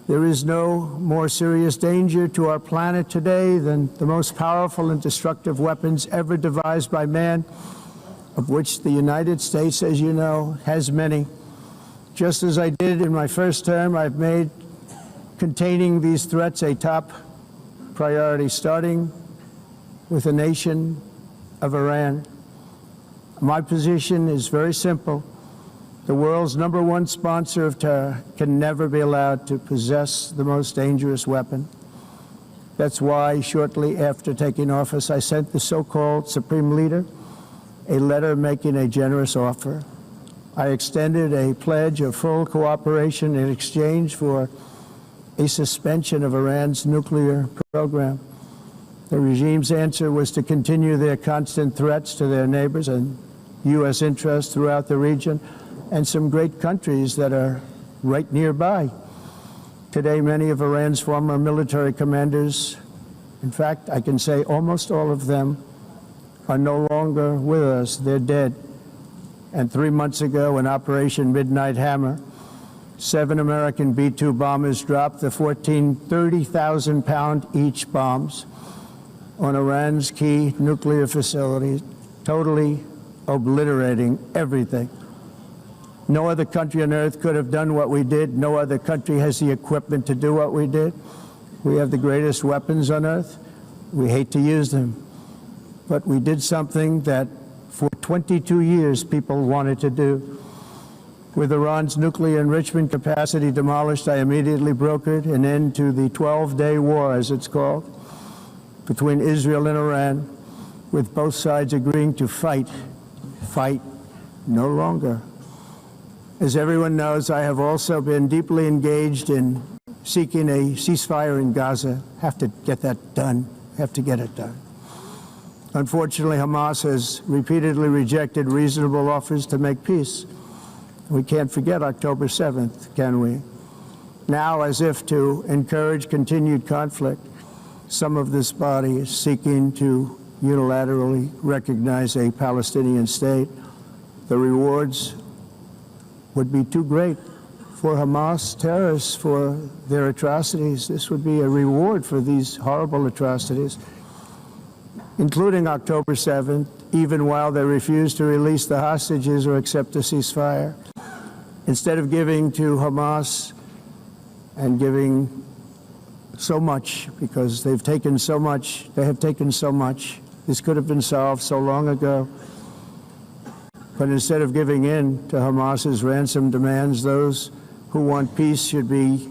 There is no more serious danger to our planet today than the most powerful and destructive weapons ever devised by man, of which the United States, as you know, has many. Just as I did in my first term, I've made containing these threats a top priority, starting with the nation of Iran. My position is very simple. The world's #1 sponsor of terror can never be allowed to possess the most dangerous weapon. That's why, shortly after taking office, I sent the so-called Supreme Leader a letter making a generous offer. I extended a pledge of full cooperation in exchange for a suspension of Iran's nuclear program. The regime's answer was to continue their constant threats to their neighbors and U.S. interests throughout the region, and some great countries that are right nearby. Today, many of Iran's former military commanders, in fact, I can say almost all of them, are no longer with us. They're dead. And 3 months ago, in Operation Midnight Hammer, 7 American B-2 bombers dropped the 14 30,000-pound each bombs on Iran's key nuclear facilities, totally obliterating everything. No other country on earth could have done what we did. No other country has the equipment to do what we did. We have the greatest weapons on earth. We hate to use them. But we did something that for 22 years people wanted to do. With Iran's nuclear enrichment capacity demolished, I immediately brokered an end to the 12-day war, as it's called, between Israel and Iran, with both sides agreeing to fight no longer. As everyone knows, I have also been deeply engaged in seeking a ceasefire in Gaza. Have to get that done. Have to get it done. Unfortunately, Hamas has repeatedly rejected reasonable offers to make peace. We can't forget October 7th, can we? Now, as if to encourage continued conflict, some of this body is seeking to unilaterally recognize a Palestinian state. The rewards would be too great for Hamas terrorists for their atrocities. This would be a reward for these horrible atrocities, including October 7th, even while they refuse to release the hostages or accept a ceasefire. Instead of giving to Hamas and giving so much, because they've taken so much, they have taken so much. This could have been solved so long ago. But instead of giving in to Hamas's ransom demands, those who want peace should be